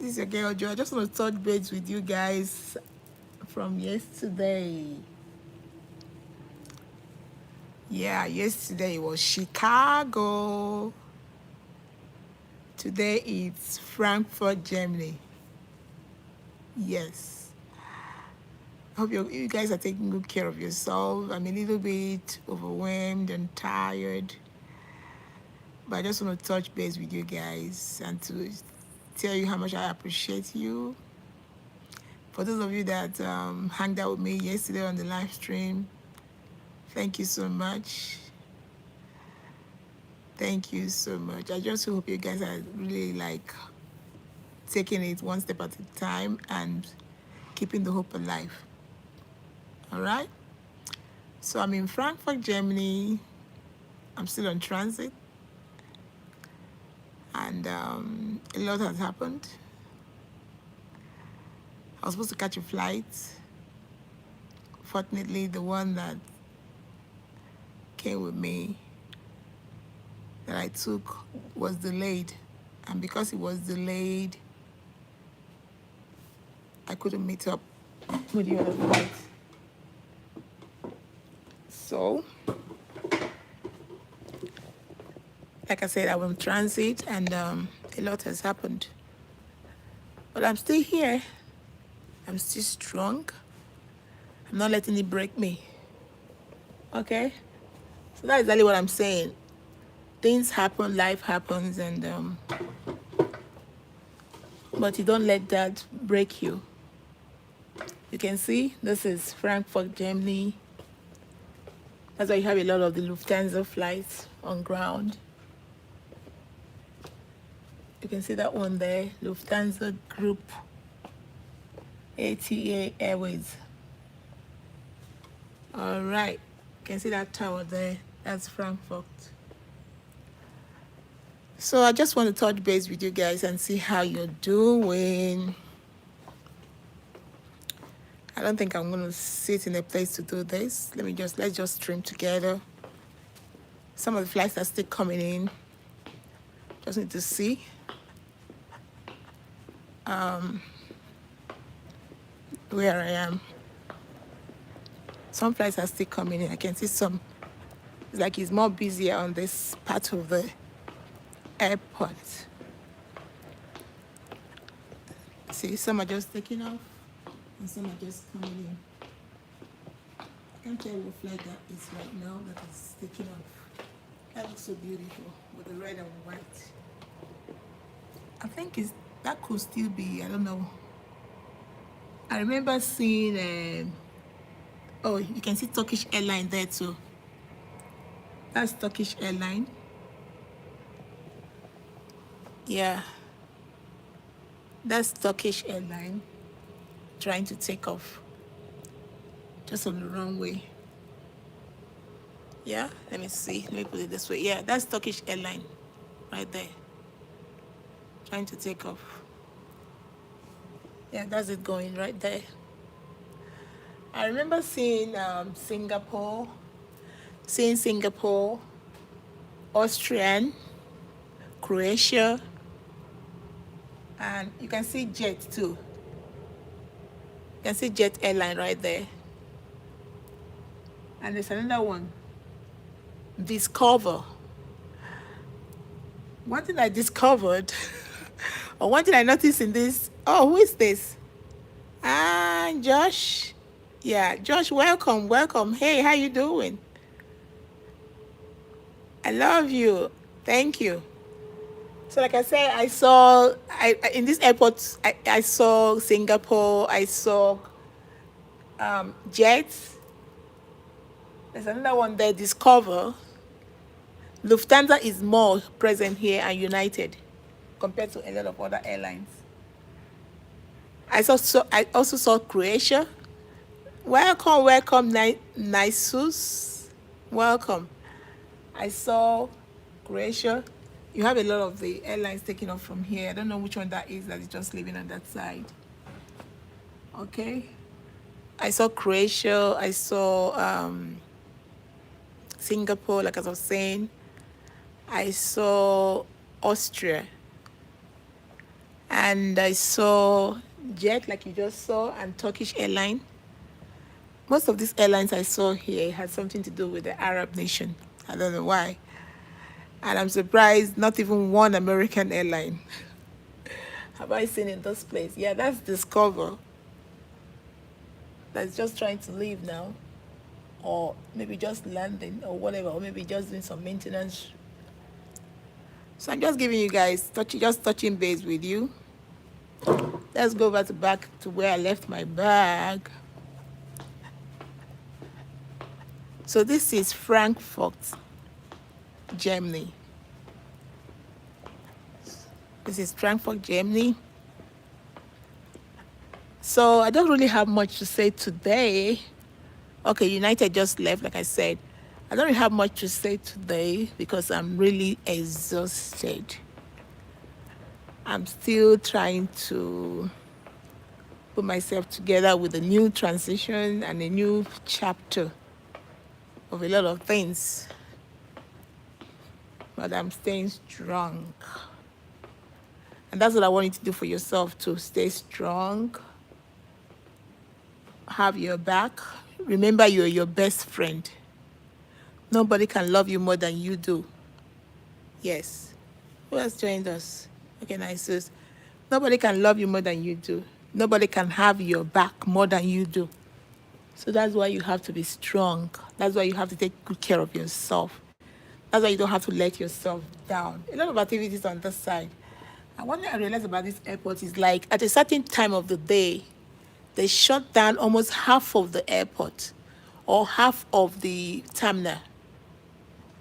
This is your girl Joe. I just want to touch base with you guys from yesterday. Yeah, yesterday was Chicago. Today it's Frankfurt, Germany. Yes. I hope you guys are taking good care of yourself. I'm a little bit overwhelmed and tired, but I just want to touch base with you guys and to tell you how much I appreciate you. For those of you that hanged out with me yesterday on the live stream, thank you so much. Thank you so much. I just hope you guys are really like taking it one step at a time and keeping the hope alive. All right. So I'm in Frankfurt, Germany. I'm still on transit, and a lot has happened. I was supposed to catch a flight. Fortunately, the one that came with me that I took was delayed, and because it was delayed, I couldn't meet up with the other flight. So, like I said, I was in transit, and a lot has happened. But I'm still here. I'm still strong. I'm not letting it break me. Okay? So that's exactly what I'm saying. Things happen, life happens, and but you don't let that break you. You can see this is Frankfurt, Germany. That's why you have a lot of the Lufthansa flights on ground. You can see that one there, Lufthansa Group ATA Airways. All right, you can see that tower there. That's Frankfurt. So I just want to touch base with you guys and see how you're doing. I don't think I'm going to sit in a place to do this. Let's just stream together. Some of the flights are still coming in. Just need to see. Where I am. Some flights are still coming in. I can see some. It's like it's more busier on this part of the airport. See, some are just taking off and some are just coming in. I can't tell what flight that is right now that is taking off. That looks so beautiful with the red and white. I think that could still be, I don't know. I remember seeing, oh, you can see Turkish airline there too. That's Turkish airline. Yeah. That's Turkish airline trying to take off. Just on the runway. Yeah, let me see. Let me put it this way. Yeah, that's Turkish airline right there. Trying to take off. Yeah, that's it going right there. I remember seeing Singapore, Austrian, Croatia, and you can see Jet too. You can see Jet airline right there. And there's another one, Discover. One thing I discovered, or one thing I noticed in this, oh, who is this? Ah, Josh. Yeah, Josh, welcome. Hey, how you doing? I love you. Thank you. So like I said, in this airport, I saw Singapore, I saw Jets. There's another one there, Discover. Lufthansa is more present here and United compared to a lot of other airlines. I also saw Croatia. Welcome, Nisus. Welcome. I saw Croatia. You have a lot of the airlines taking off from here. I don't know which one that is just leaving on that side. Okay. I saw Croatia. I saw Singapore, like as I was saying. I saw Austria. And I saw Jet, like you just saw, and Turkish airline. Most of these airlines I saw here had something to do with the Arab nation. I don't know why. And I'm surprised not even one American airline have I seen in this place. Yeah, that's Discover. That's just trying to leave now. Or maybe just landing or whatever. Or maybe just doing some maintenance. So I'm just giving you guys, just touching base with you. Let's go back to where I left my bag. So this is Frankfurt, Germany. This is Frankfurt, Germany. So I don't really have much to say today. Okay, United just left, like I said. I don't really have much to say today because I'm really exhausted. I'm still trying to put myself together with a new transition and a new chapter of a lot of things. But I'm staying strong. And that's what I want you to do for yourself too. Stay strong. Have your back. Remember, you're your best friend. Nobody can love you more than you do. Yes. Who else joined us? Okay, nice. Sis. Nobody can love you more than you do. Nobody can have your back more than you do. So that's why you have to be strong. That's why you have to take good care of yourself. That's why you don't have to let yourself down. A lot of activities on this side. And one thing I realized about this airport is like at a certain time of the day, they shut down almost half of the airport or half of the terminal.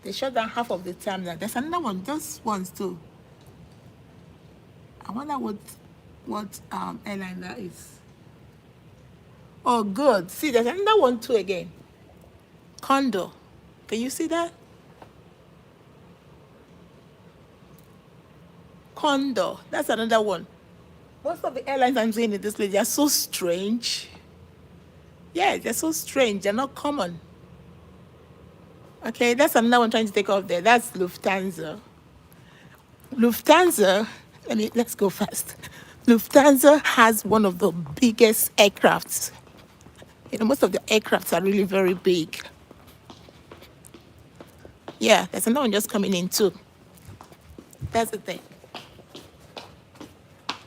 They shut down half of the terminal. There's another one, those ones too. I wonder what airline that is. Oh, good. See, there's another one too again. Condor. Can you see that? Condor. That's another one. Most of the airlines I'm seeing in this place, they're so strange. Yeah, they're so strange. They're not common. Okay, that's another one trying to take off there. That's Lufthansa. Lufthansa, let's go fast. Lufthansa has one of the biggest aircrafts. You know, most of the aircrafts are really very big. Yeah, there's another one just coming in too. That's the thing.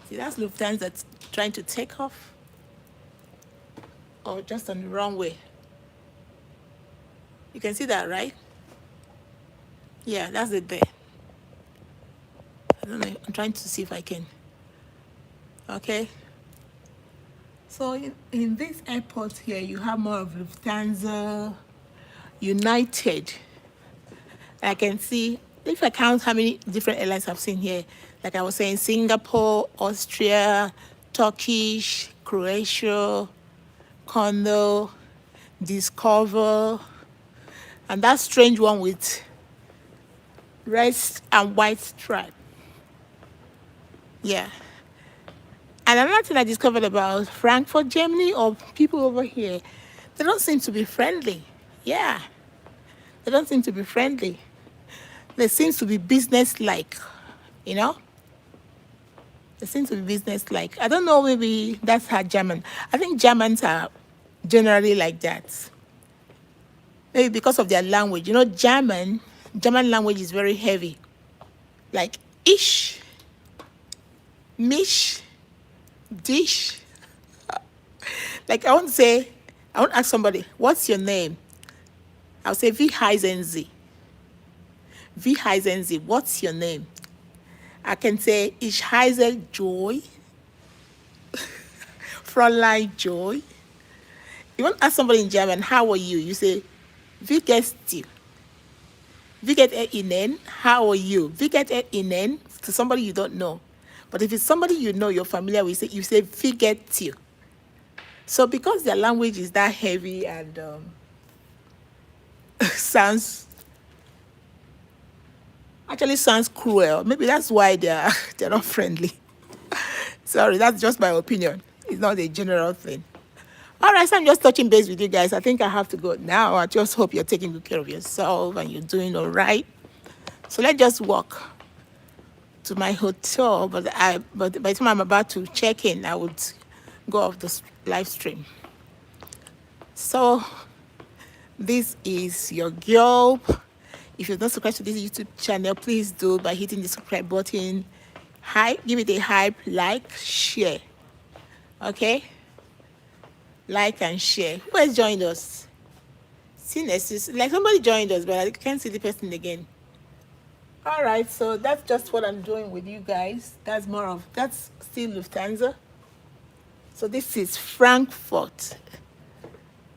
See, that's Lufthansa trying to take off. Or just on the wrong way. You can see that, right? Yeah, that's it there. I don't know. I'm trying to see if I can. Okay. So in this airport here, you have more of Lufthansa, United. I can see, if I count how many different airlines I've seen here, like I was saying, Singapore, Austria, Turkish, Croatia, Condor, Discover, and that strange one with red and white stripe. Yeah. And another thing I discovered about Frankfurt, Germany, or people over here, they don't seem to be friendly. Yeah. They don't seem to be friendly. They seem to be business-like, you know? They seem to be business-like. I don't know, maybe that's how German. I think Germans are generally like that. Maybe because of their language. You know, German language is very heavy. Like ish, mish, dish. Like I want to ask somebody, what's your name? I'll say Wie heißen Sie? Wie heißen Sie? What's your name? I can say Ich heiße Joy. Fräulein Joy. You want to ask somebody in German, how are you? You say, Wie geht's dir? Wie geht Ihnen? How are you? Wie geht Ihnen? To somebody you don't know. But if it's somebody you know, you're familiar with, you say Wie geht's you? So because their language is that heavy and sounds cruel, maybe that's why they're not friendly. Sorry, that's just my opinion. It's not a general thing. All right, so I'm just touching base with you guys. I think I have to go now. I just hope you're taking good care of yourself and you're doing all right. So let's just walk. to my hotel, but by the time I'm about to check in, I would go off the live stream. So this is your girl. If you're not subscribed to this YouTube channel, please do by hitting the subscribe button. Give it a hype, like, share. Okay? Like and share. Who has joined us? Like somebody joined us, but I can't see the person again. All right, so that's just what I'm doing with you guys. That's still Lufthansa. So this is Frankfurt.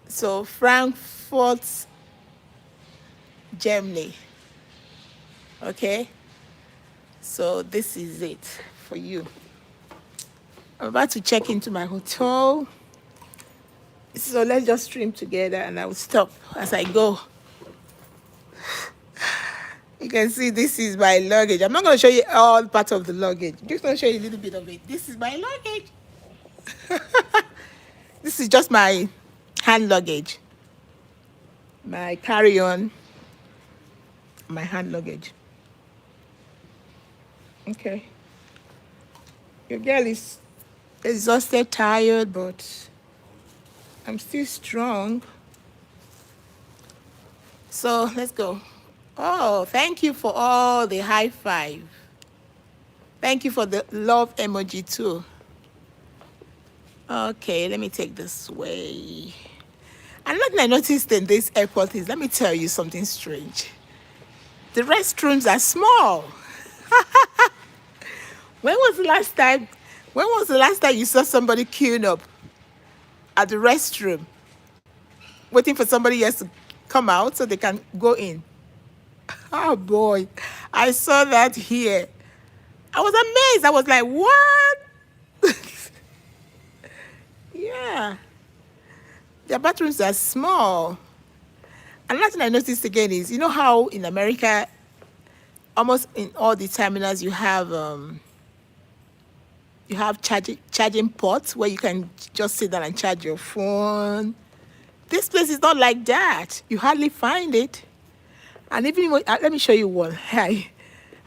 So Frankfurt, Germany. Okay. So this is it for you. I'm about to check into my hotel. So let's just stream together and I will stop as I go. You can see this is my luggage. I'm not going to show you all parts of the luggage. I'm just going to show you a little bit of it. This is my luggage. This is just my hand luggage. My carry-on. My hand luggage. Okay. Your girl is exhausted, tired, but I'm still strong. So let's go. Oh, thank you for all the high five. Thank you for the love emoji too. Okay, let me take this way. And nothing I noticed in this airport is, let me tell you something strange. The restrooms are small. When was the last time you saw somebody queuing up at the restroom, waiting for somebody else to come out so they can go in? Oh boy, I saw that here. I was amazed. I was like, what? Yeah. Their bathrooms are small. Another thing I noticed again is, you know how in America, almost in all the terminals, you have charging ports where you can just sit down and charge your phone. This place is not like that. You hardly find it. And even when, let me show you one. Hi.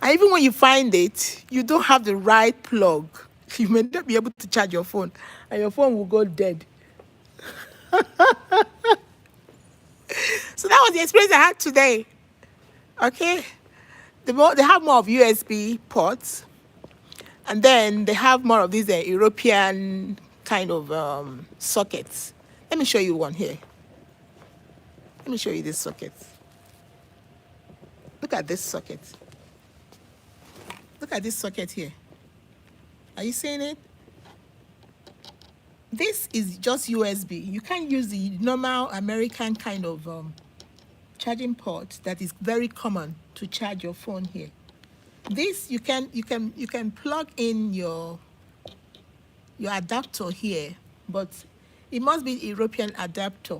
And even when you find it, you don't have the right plug. You may not be able to charge your phone, and your phone will go dead. So that was the experience I had today. Okay? They have more of USB ports, and then they have more of these European kind of sockets. Let me show you one here. Let me show you this socket. Look at this socket. Look at this socket here. Are you seeing it? This is just USB. You can't use the normal American kind of charging port that is very common to charge your phone here. This you can plug in your adapter here, but it must be European adapter.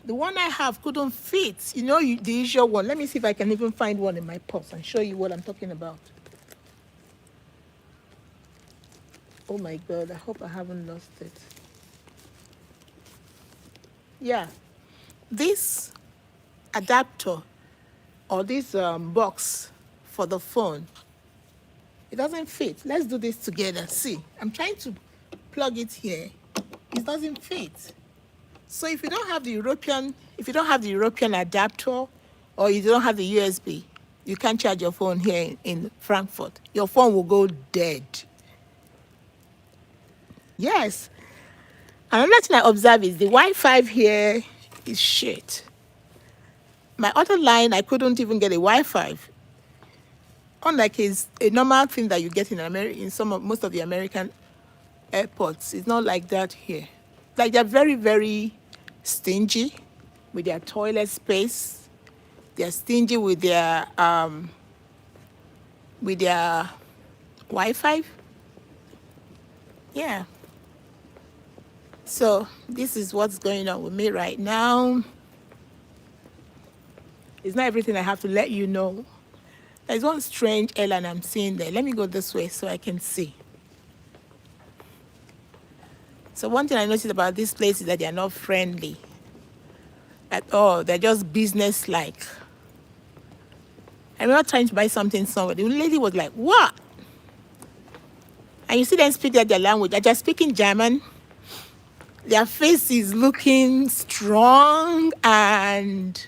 The one I have couldn't fit. You know, the usual one. Let me see if I can even find one in my purse and show you what I'm talking about. Oh my God, I hope I haven't lost it. Yeah, this adapter or this box for the phone, it doesn't fit. Let's do this together. See, I'm trying to plug it here. It doesn't fit. So if you don't have the European adapter, or you don't have the USB, you can't charge your phone here in Frankfurt. Your phone will go dead. Yes. Another thing I observe is the Wi-Fi here is shit. My other line, I couldn't even get a Wi-Fi. Unlike a normal thing that you get in America, most of the American airports, it's not like that here. Like, they're very, very stingy with their toilet space. They're stingy with their Wi-Fi. Yeah. So this is what's going on with me right now. It's not everything I have to let you know. There's one strange airline I'm seeing there. Let me go this way so I can see. So one thing I noticed about this place is that they are not friendly at all. They're just business-like. I remember trying to buy something somewhere. The lady was like, what? And you see them speak their language. I just speaking German. Their face is looking strong and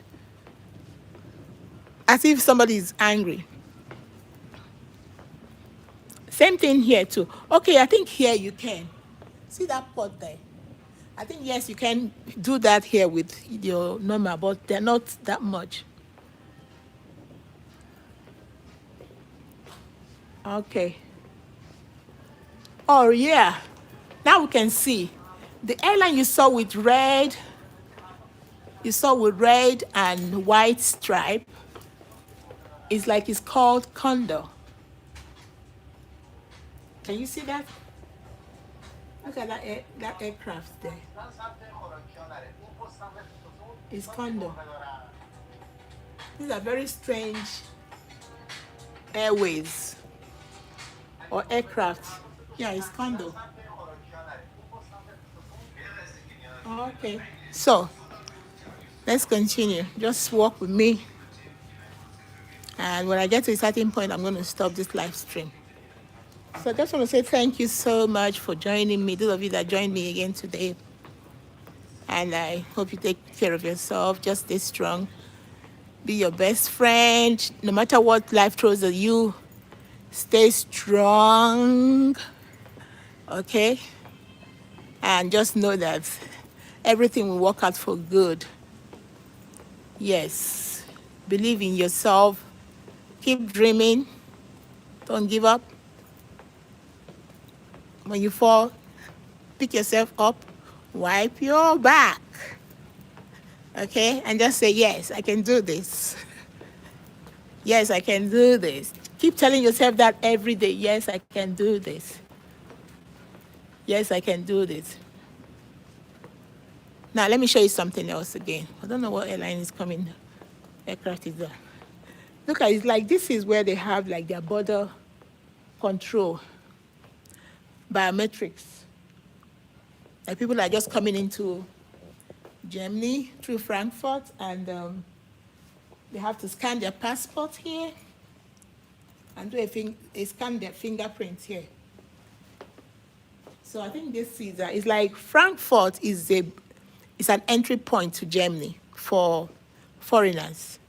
as if somebody is angry. Same thing here too. Okay, I think here you can. See that pot there? I think, yes, you can do that here with your normal, but they're not that much. Okay. Oh, yeah. Now we can see. The airline you saw with red and white stripe is like it's called Condor. Can you see that? Look at that aircraft there. It's Condor. These are very strange airways or aircraft. Yeah, it's Condor. Okay. So, let's continue. Just walk with me. And when I get to a certain point, I'm going to stop this live stream. So I just want to say thank you so much for joining me, those of you that joined me again today. And I hope you take care of yourself. Just stay strong. Be your best friend. No matter what life throws at you, stay strong. Okay? And just know that everything will work out for good. Yes. Believe in yourself. Keep dreaming. Don't give up. When you fall, pick yourself up, wipe your back. Okay? And just say, yes, I can do this. Yes, I can do this. Keep telling yourself that every day. Yes, I can do this. Yes, I can do this. Now, let me show you something else again. I don't know what airline is coming. Aircraft is there. Look at it, like this is where they have like their border control. Biometrics. Like people are just coming into Germany through Frankfurt and they have to scan their passport here and they scan their fingerprints here. So I think this is it's like Frankfurt is an entry point to Germany for foreigners.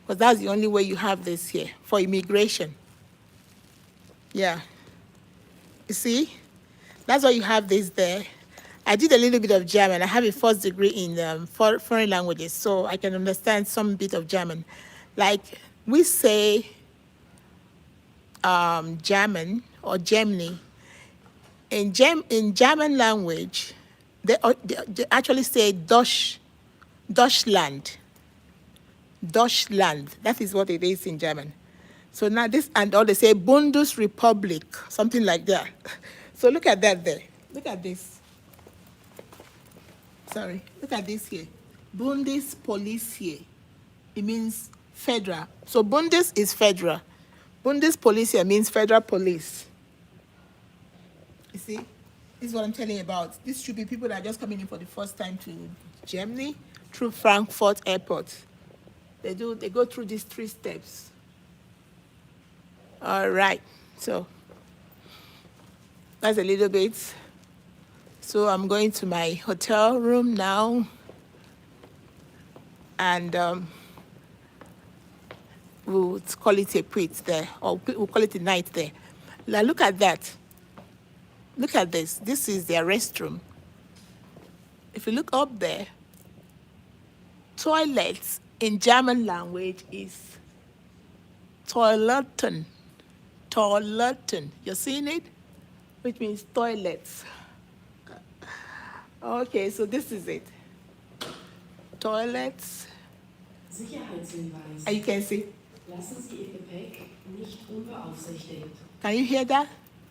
Because that's the only way you have this here for immigration. Yeah. You see? That's why you have this there. I did a little bit of German. I have a first degree in foreign languages, so I can understand some bit of German. Like we say German or Germany. In German language, they actually say Deutschland. Deutschland. That is what it is in German. So now this, and or they say Bundesrepublik, something like that. So look at that there. Look at this. Sorry, look at this here. Bundespolizei. It means federal. So Bundes is federal. Bundespolizei means federal police. You see? This is what I'm telling you about. This should be people that are just coming in for the first time to Germany through Frankfurt Airport. They go through these 3 steps. All right, so that's a little bit. So I'm going to my hotel room now, and we'll call it a quit there, or we'll call it a night there. Now look at that. Look at this. This is their restroom. If you look up there, toilets in German language is Toiletten. Toiletten. You're seeing it? Which means toilets. Okay, so this is it. Toilets. Sicherheitshinweis. And you can see. Lassen Sie Ihr Gepäck nicht unbeaufsichtigt. Can you hear that?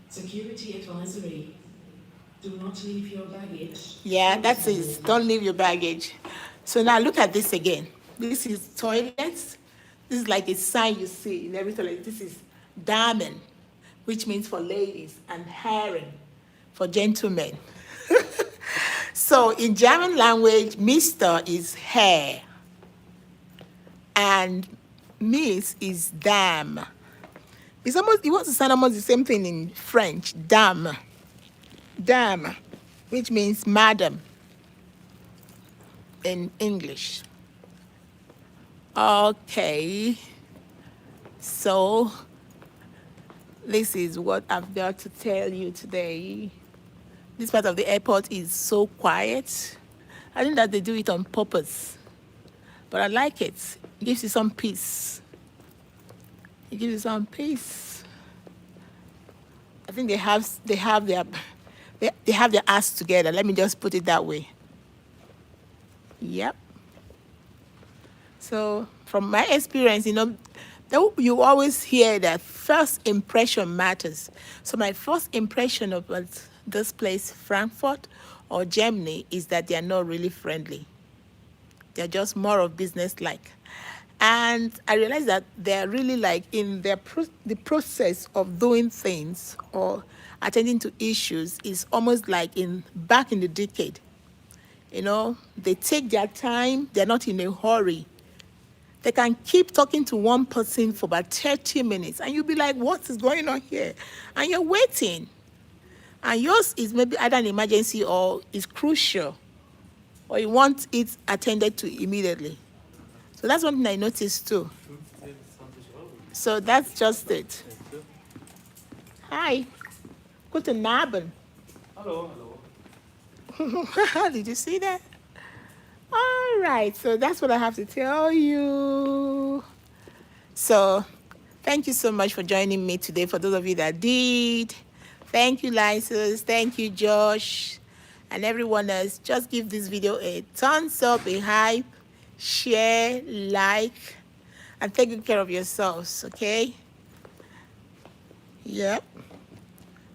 Security advisory. Do not leave your baggage. Yeah, that's it. Don't leave your baggage. So now look at this again. This is toilets. This is like a sign you see in every toilet. This is Damen, which means for ladies, and Herren for gentlemen. So in German language, Mr. is Herr, and miss is dame. It's almost, it wants to sound almost the same thing in French, dame. Dame, which means madam in English. Okay, so this is what I've got to tell you today. This part of the airport is so quiet. I think that they do it on purpose, but I like it. It gives you some peace. It gives you some peace. I think they have their ass together. Let me just put it that way. Yep. So from my experience, you always hear that first impression matters. So my first impression of this place, Frankfurt or Germany, is that they are not really friendly. They're just more of business-like. And I realized that they're really like in the process of doing things or attending to issues is almost like back in the decade. They take their time. They're not in a hurry. They can keep talking to one person for about 30 minutes, and you'll be like, what is going on here? And you're waiting. And yours is maybe either an emergency or is crucial, or you want it attended to immediately. So that's one thing I noticed too. So that's just it. Hi. Guten Abend. Hello, hello. Did you see that? All right, so that's what I have to tell you. So thank you so much for joining me today. For those of you that did, thank you, Lysus. Thank you, Josh. And everyone else, just give this video a thumbs up, a hype, share, like, and take good care of yourselves, okay? Yep.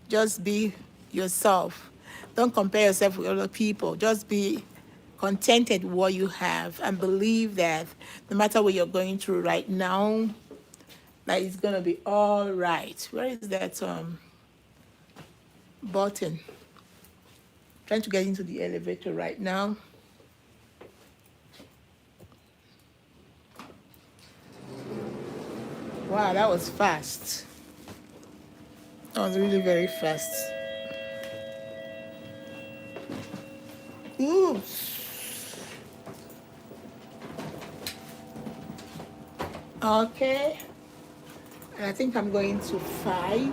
Just be yourself. Don't compare yourself with other people. Just be contented with what you have and believe that no matter what you're going through right now, that it's gonna be all right. Where is that button? Trying to get into the elevator right now. Wow, that was fast. That was really very fast. Ooh. Okay. And I think I'm going to 5.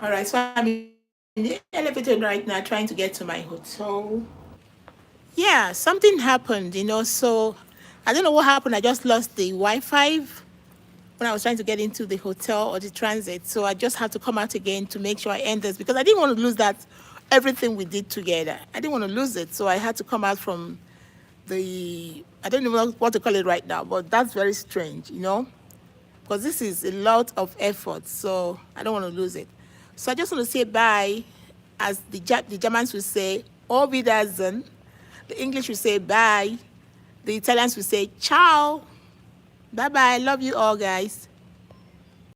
All right, so I'm in the elevator right now trying to get to my hotel. Yeah, something happened, so I don't know what happened. I just lost the Wi-Fi when I was trying to get into the hotel or the transit. So I just had to come out again to make sure I end this because I didn't want to lose everything we did together. I didn't want to lose it. So I had to come out from I don't know what to call it right now, but that's very strange, because this is a lot of effort. So I don't want to lose it. So I just want to say bye, as the Germans will say, Auf Wiedersehen. The English will say bye. The Italians will say ciao. Bye-bye. Love you all, guys.